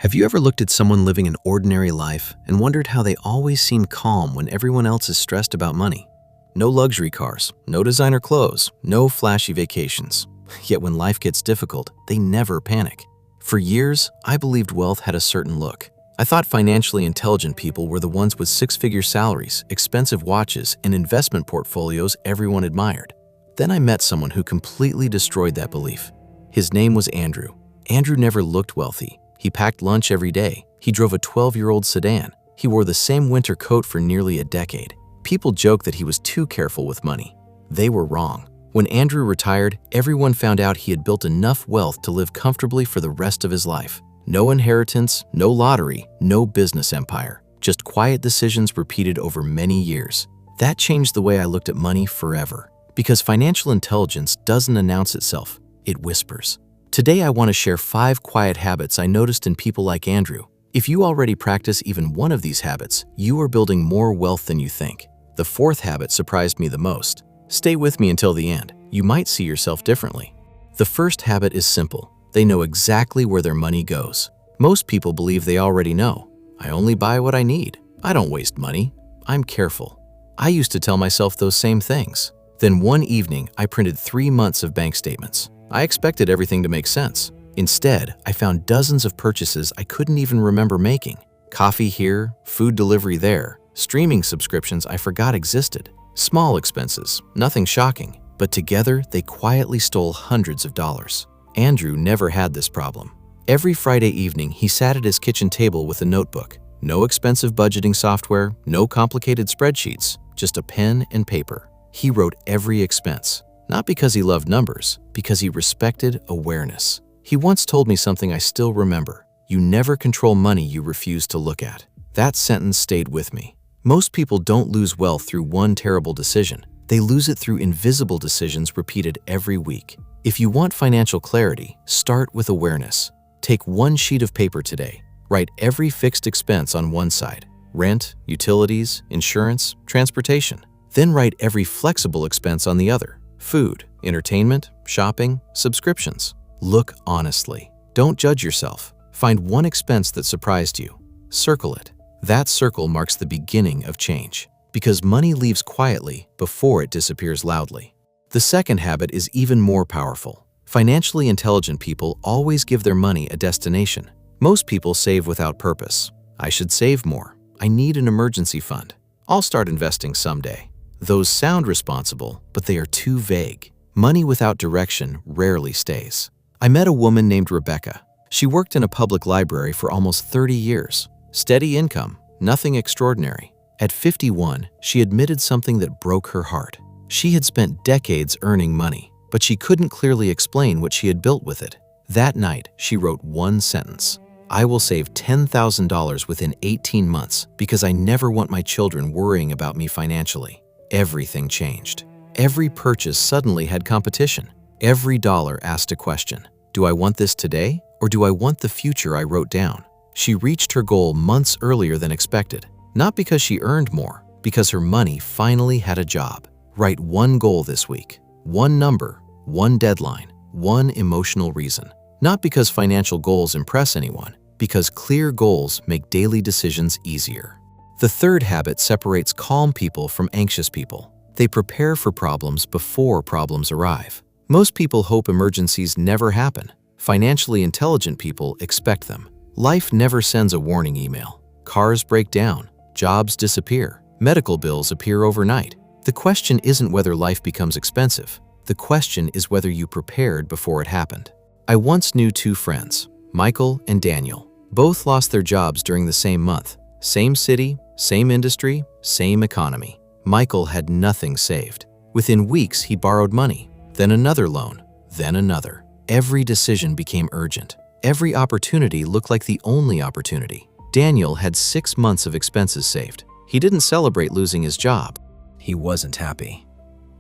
Have you ever looked at someone living an ordinary life and wondered how they always seem calm when everyone else is stressed about money? No luxury cars, no designer clothes, no flashy vacations. Yet when life gets difficult, they never panic. For years, I believed wealth had a certain look. I thought financially intelligent people were the ones with six-figure salaries, expensive watches, and investment portfolios everyone admired. Then I met someone who completely destroyed that belief. His name was Andrew. Andrew never looked wealthy. He packed lunch every day. He drove a 12-year-old sedan. He wore the same winter coat for nearly a decade. People joked that he was too careful with money. They were wrong. When Andrew retired, everyone found out he had built enough wealth to live comfortably for the rest of his life. No inheritance, no lottery, no business empire. Just quiet decisions repeated over many years. That changed the way I looked at money forever. Because financial intelligence doesn't announce itself, it whispers. Today I want to share 5 quiet habits I noticed in people like Andrew. If you already practice even one of these habits, you are building more wealth than you think. The 4th habit surprised me the most. Stay with me until the end. You might see yourself differently. The first habit is simple. They know exactly where their money goes. Most people believe they already know. I only buy what I need. I don't waste money. I'm careful. I used to tell myself those same things. Then one evening, I printed 3 months of bank statements. I expected everything to make sense. Instead, I found dozens of purchases I couldn't even remember making. Coffee here, food delivery there, streaming subscriptions I forgot existed. Small expenses, nothing shocking, but together they quietly stole hundreds of dollars. Andrew never had this problem. Every Friday evening, he sat at his kitchen table with a notebook. No expensive budgeting software, no complicated spreadsheets, just a pen and paper. He wrote every expense. Not because he loved numbers, because he respected awareness. He once told me something I still remember. You never control money you refuse to look at. That sentence stayed with me. Most people don't lose wealth through one terrible decision. They lose it through invisible decisions repeated every week. If you want financial clarity, start with awareness. Take one sheet of paper today. Write every fixed expense on one side: rent, utilities, insurance, transportation. Then write every flexible expense on the other: food, entertainment, shopping, subscriptions. Look honestly. Don't judge yourself. Find one expense that surprised you. Circle it. That circle marks the beginning of change, because money leaves quietly before it disappears loudly. The second habit is even more powerful. Financially intelligent people always give their money a destination. Most people save without purpose. I should save more. I need an emergency fund. I'll start investing someday. Those sound responsible, but they are too vague. Money without direction rarely stays. I met a woman named Rebecca. She worked in a public library for almost 30 years. Steady income, nothing extraordinary. At 51, she admitted something that broke her heart. She had spent decades earning money, but she couldn't clearly explain what she had built with it. That night, she wrote one sentence: "I will save $10,000 within 18 months because I never want my children worrying about me financially." Everything changed. Every purchase suddenly had competition. Every dollar asked a question: do I want this today, or do I want the future I wrote down? She reached her goal months earlier than expected, not because she earned more, because her money finally had a job. Write one goal this week, one number, one deadline, one emotional reason. Not because financial goals impress anyone, because clear goals make daily decisions easier. The third habit separates calm people from anxious people. They prepare for problems before problems arrive. Most people hope emergencies never happen. Financially intelligent people expect them. Life never sends a warning email. Cars break down, jobs disappear, medical bills appear overnight. The question isn't whether life becomes expensive. The question is whether you prepared before it happened. I once knew 2 friends, Michael and Daniel. Both lost their jobs during the same month. Same city, same industry, same economy. Michael had nothing saved. Within weeks, he borrowed money, then another loan, then another. Every decision became urgent. Every opportunity looked like the only opportunity. Daniel had 6 months of expenses saved. He didn't celebrate losing his job. He wasn't happy.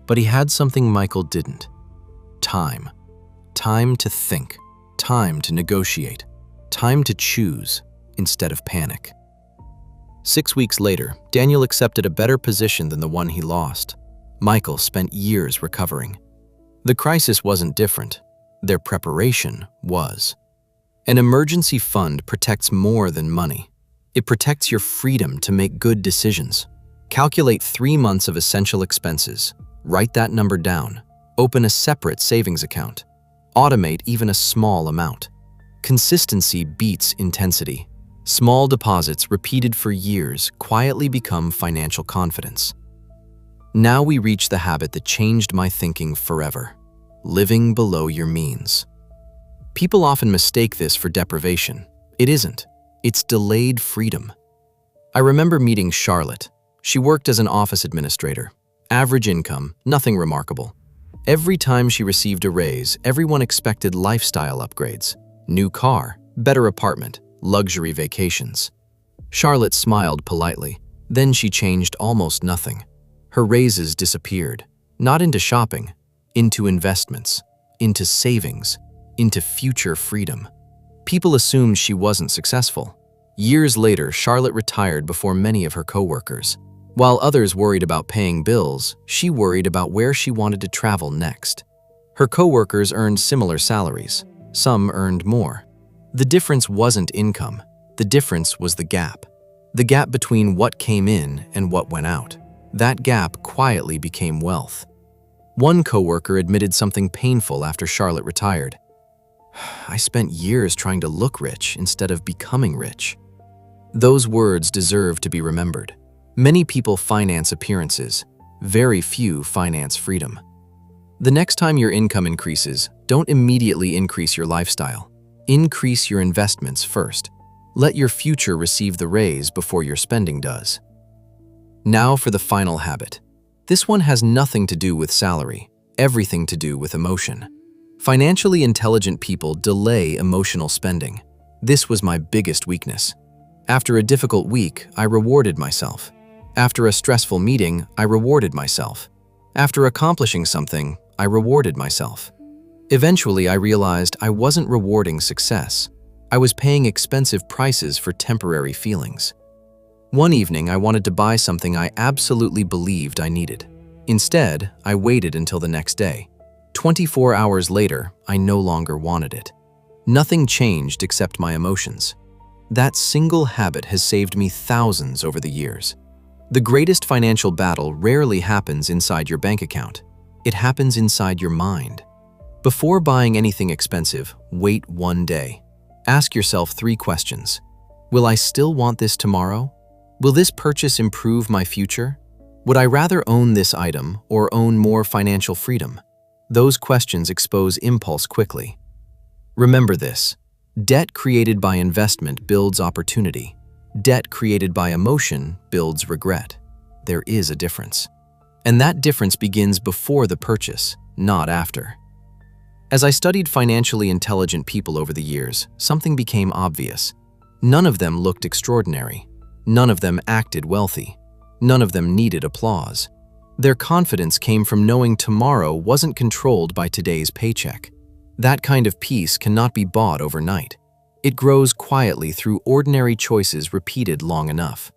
But he had something Michael didn't: time. Time to think, time to negotiate, time to choose instead of panic. 6 weeks later, Daniel accepted a better position than the one he lost. Michael spent years recovering. The crisis wasn't different. Their preparation was. An emergency fund protects more than money. It protects your freedom to make good decisions. Calculate 3 months of essential expenses. Write that number down. Open a separate savings account. Automate even a small amount. Consistency beats intensity. Small deposits repeated for years quietly become financial confidence. Now we reach the habit that changed my thinking forever: living below your means. People often mistake this for deprivation. It isn't. It's delayed freedom. I remember meeting Charlotte. She worked as an office administrator. Average income, nothing remarkable. Every time she received a raise, everyone expected lifestyle upgrades. New car, better apartment, luxury vacations. Charlotte smiled politely. Then she changed almost nothing. Her raises disappeared, not into shopping, into investments, into savings, into future freedom. People assumed she wasn't successful. Years later, Charlotte retired before many of her coworkers. While others worried about paying bills, she worried about where she wanted to travel next. Her coworkers earned similar salaries. Some earned more. The difference wasn't income. The difference was the gap. The gap between what came in and what went out. That gap quietly became wealth. One coworker admitted something painful after Charlotte retired. "I spent years trying to look rich instead of becoming rich." Those words deserve to be remembered. Many people finance appearances. Very few finance freedom. The next time your income increases, don't immediately increase your lifestyle. Increase your investments first. Let your future receive the raise before your spending does. Now for the final habit. This one has nothing to do with salary, everything to do with emotion. Financially intelligent people delay emotional spending. This was my biggest weakness. After a difficult week, I rewarded myself. After a stressful meeting, I rewarded myself. After accomplishing something, I rewarded myself. Eventually, I realized I wasn't rewarding success. I was paying expensive prices for temporary feelings. One evening, I wanted to buy something I absolutely believed I needed. Instead, I waited until the next day. 24 hours later, I no longer wanted it. Nothing changed except my emotions. That single habit has saved me thousands over the years. The greatest financial battle rarely happens inside your bank account. It happens inside your mind. Before buying anything expensive, wait one day. Ask yourself 3 questions. Will I still want this tomorrow? Will this purchase improve my future? Would I rather own this item or own more financial freedom? Those questions expose impulse quickly. Remember this: debt created by investment builds opportunity. Debt created by emotion builds regret. There is a difference. And that difference begins before the purchase, not after. As I studied financially intelligent people over the years, something became obvious. None of them looked extraordinary. None of them acted wealthy. None of them needed applause. Their confidence came from knowing tomorrow wasn't controlled by today's paycheck. That kind of peace cannot be bought overnight. It grows quietly through ordinary choices repeated long enough.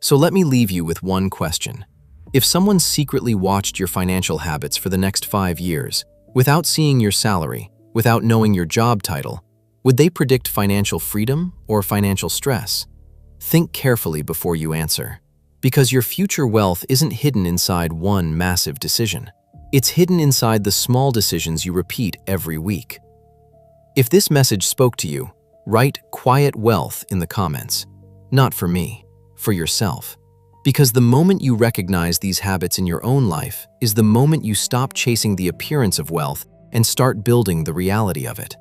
So let me leave you with one question. If someone secretly watched your financial habits for the next 5 years, without seeing your salary, without knowing your job title, would they predict financial freedom or financial stress? Think carefully before you answer. Because your future wealth isn't hidden inside one massive decision. It's hidden inside the small decisions you repeat every week. If this message spoke to you, write "quiet wealth" in the comments. Not for me, for yourself. Because the moment you recognize these habits in your own life is the moment you stop chasing the appearance of wealth and start building the reality of it.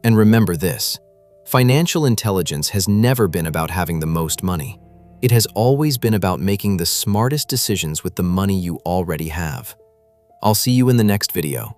And remember this: financial intelligence has never been about having the most money. It has always been about making the smartest decisions with the money you already have. I'll see you in the next video.